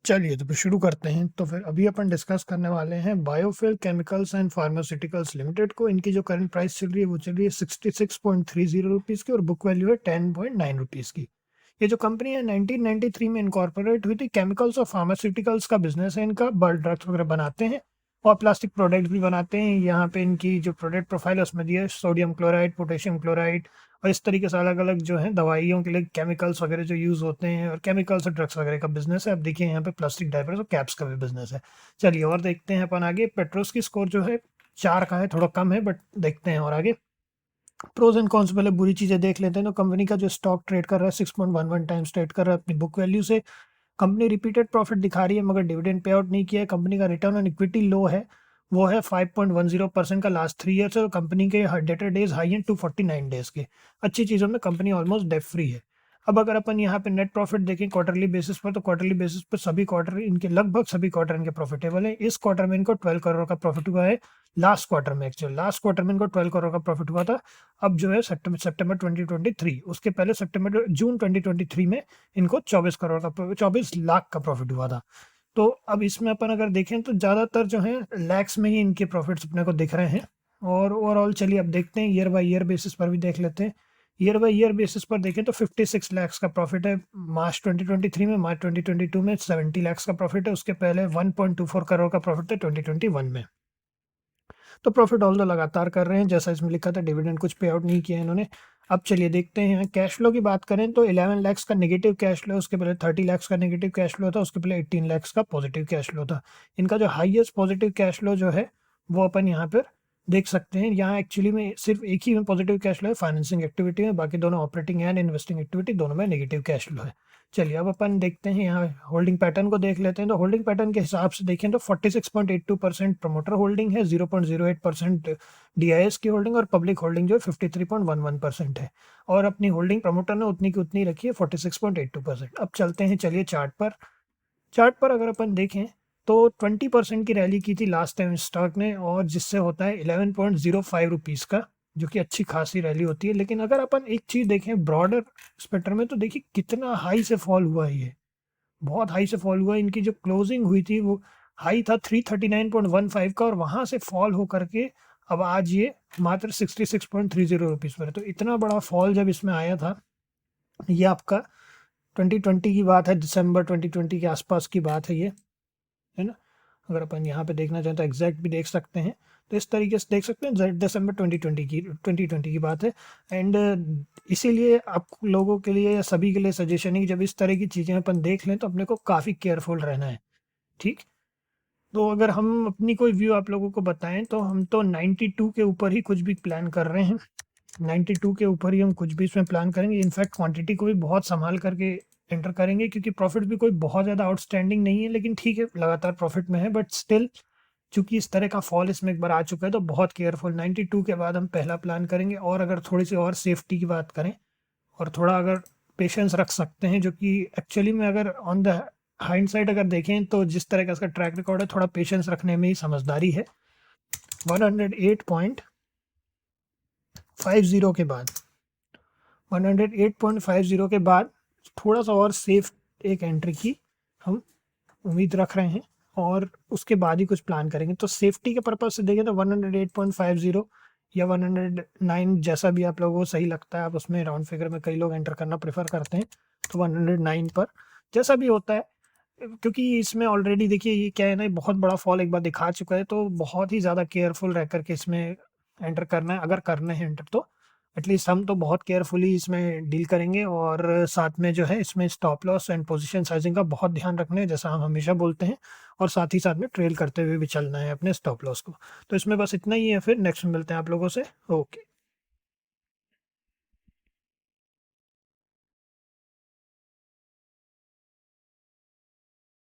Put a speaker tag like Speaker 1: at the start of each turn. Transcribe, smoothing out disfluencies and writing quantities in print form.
Speaker 1: चलिए तो फिर शुरू करते हैं। तो फिर अभी अपन डिस्कस करने वाले हैं बायोफिल केमिकल्स एंड फार्मास्यूटिकल्स लिमिटेड को। इनकी जो करंट प्राइस चल रही है वो चल रही है 66.30 रुपीज़ की और बुक वैल्यू है 10.9 रुपीज़ की। ये जो कंपनी है 1993 में इनकॉर्पोरेट हुई थी। केमिकल्स और फार्मास्यूटिकल्स का बिजनेस है इनका। बल्क ड्रग्स वगैरह बनाते हैं और प्लास्टिक प्रोडक्ट भी बनाते हैं। यहाँ पे इनकी जो प्रोडक्ट प्रोफाइल है उसमें दिया है सोडियम क्लोराइड, पोटेशियम क्लोराइड और इस तरीके से अलग अलग जो है दवाइयों के लिए केमिकल्स वगैरह जो यूज़ होते हैं और केमिकल्स और ड्रग्स वगैरह का बिजनेस है। अब देखिए यहाँ पे प्लास्टिक डायपर्स और कैप्स का भी बिजनेस है। चलिए और देखते हैं अपन आगे। पेट्रोस की स्कोर जो है 4 का है, थोड़ा कम है बट देखते हैं और आगे। प्रोज एंड कॉन्स पहले बुरी चीज़ें देख लेते हैं। तो कंपनी का जो स्टॉक ट्रेड कर रहा है 6.11 टाइम्स ट्रेड कर रहा है अपनी बुक वैल्यू से। कंपनी रिपीटेड प्रॉफिट दिखा रही है मगर डिविडेंड पे आउट नहीं किया है। कंपनी का रिटर्न ऑन इक्विटी लो है, वो है 5.10% का लास्ट 3 ईयर और कंपनी के डेटर डेज हाई हैं 249 डेज के। अच्छी चीज़ों में कंपनी ऑलमोस्ट डेट फ्री है। अब अगर अपन यहाँ पे नेट प्रॉफिट देखें क्वार्टरली बेसिस पर, तो क्वार्टरली बेसिस पर सभी क्वार्टर इनके लगभग सभी क्वार्टर इनके प्रॉफिटेबल है। इस क्वार्टर में इनको 12 करोड़ का प्रॉफिट हुआ है। लास्ट क्वार्टर में इनको 12 करोड़ का प्रॉफिट हुआ था। अब जो है सितंबर 2023, उसके पहले जून 2023 में इनको 24 लाख का प्रॉफिट हुआ था। तो अब इसमें अपन अगर देखें तो ज़्यादातर जो है लैक्स में ही इनके प्रॉफिट्स अपने को दिख रहे हैं। और ओवरऑल चलिए अब देखते हैं ईयर बाय ईयर बेसिस पर भी देख लेते हैं। ईयर बाय ईयर बेसिस पर देखें तो 56 लाख का प्रॉफिट है मार्च 2023 में। मार्च 2022 में 70 लाख का प्रॉफिट है। उसके पहले 1.24 करोड़ का प्रॉफिट था 2021 में। तो प्रॉफिट ऑल दो लगातार कर रहे हैं, जैसा इसमें लिखा था डिविडेंड कुछ पे आउट नहीं किया है इन्होंने। अब चलिए देखते हैं यहाँ कैश फ्लो की बात करें तो 11 लाख का नेगेटिव कैश फ्लो, उसके पहले 30 लाख का नेगेटिव कैश फ्लो था, उसके पहले 18 लाख का पॉजिटिव कैश फ्लो था। इनका जो हाईएस्ट पॉजिटिव कैश फ्लो जो है वो अपन यहाँ पर देख सकते हैं। यहाँ एक्चुअली में सिर्फ एक ही में पॉजिटिव कैश फ्लो है फाइनेंसिंग एक्टिविटी में, बाकी दोनों ऑपरेटिंग एंड इन्वेस्टिंग एक्टिविटी दोनों में नेगेटिव कैश फ्लो है। चलिए अब अपन देखते हैं यहाँ होल्डिंग पैटर्न को देख लेते हैं। तो होल्डिंग पैटर्न के हिसाब से देखें तो 46.82% प्रमोटर होल्डिंग है, 0.08% डीआईएस की होल्डिंग और पब्लिक होल्डिंग जो है 53.11% है। और अपनी होल्डिंग प्रमोटर ने उतनी की उतनी रखी है 46.82%। अब चलते हैं चलिए चार्ट पर अगर अपन देखें तो 20% की रैली की थी लास्ट टाइम स्टॉक ने, और जिससे होता है 11.05 रुपीज़ का, जो कि अच्छी खासी रैली होती है। लेकिन अगर अपन एक चीज़ देखें ब्रॉडर स्पेक्ट्रम में तो देखिए कितना हाई से फॉल हुआ है। ये बहुत हाई से फॉल हुआ है। इनकी जो क्लोजिंग हुई थी वो हाई था 339.15 का और वहाँ से फॉल हो करके अब आज ये मात्र 66.30 रुपीज़ पर है। तो इतना बड़ा फॉल जब इसमें आया था, ये आपका 2020 की बात है, दिसंबर 2020 के आसपास की बात है ये, है ना। अगर अपन यहाँ पे देखना चाहें तो एग्जैक्ट भी देख सकते हैं। तो इस तरीके से देख सकते हैं दिसंबर 2020 की बात है। एंड इसीलिए आप लोगों के लिए या सभी के लिए सजेशन है कि जब इस तरह की चीज़ें अपन देख लें तो अपने को काफ़ी केयरफुल रहना है। ठीक। तो अगर हम अपनी कोई व्यू आप लोगों को बताएं तो हम तो 92 के ऊपर ही कुछ भी प्लान कर रहे हैं। 92 के ऊपर ही हम कुछ भी इसमें प्लान करेंगे। इनफैक्ट क्वांटिटी को भी बहुत संभाल करके एंटर करेंगे, क्योंकि प्रॉफिट भी कोई बहुत ज़्यादा आउटस्टैंडिंग नहीं है, लेकिन ठीक है लगातार प्रॉफिट में है। बट स्टिल चूंकि इस तरह का फॉल इसमें एक बार आ चुका है तो बहुत केयरफुल 92 के बाद हम पहला प्लान करेंगे। और अगर थोड़ी सी और सेफ्टी की बात करें और थोड़ा अगर पेशेंस रख सकते हैं, जो कि एक्चुअली में अगर ऑन द हाइंडसाइड अगर देखें तो जिस तरह का इसका ट्रैक रिकॉर्ड है, थोड़ा पेशेंस रखने में ही समझदारी है। 108.50 के बाद 108.50 के बाद थोड़ा सा और सेफ एक एंट्री की हम उम्मीद रख रहे हैं और उसके बाद ही कुछ प्लान करेंगे। तो सेफ्टी के पर्पज से देखें तो 108.50 या 109, जैसा भी आप लोगों को सही लगता है, आप उसमें राउंड फिगर में कई लोग एंटर करना प्रेफर करते हैं। तो 109 पर जैसा भी होता है, क्योंकि इसमें ऑलरेडी देखिए ये क्या है ना, बहुत बड़ा फॉल एक बार दिखा चुका है, तो बहुत ही ज़्यादा केयरफुल रह करके इसमें एंटर करना है। अगर करना है एंटर तो एटलीस्ट हम तो बहुत केयरफुली इसमें डील करेंगे। और साथ में जो है इसमें stop loss and position sizing का बहुत ध्यान रखना है, जैसा हम हमेशा बोलते हैं। और साथ ही साथ में ट्रेल करते हुए भी चलना है अपने स्टॉप लॉस को। तो इसमें बस इतना ही है, फिर नेक्स्ट में मिलते हैं आप लोगों से। ओके।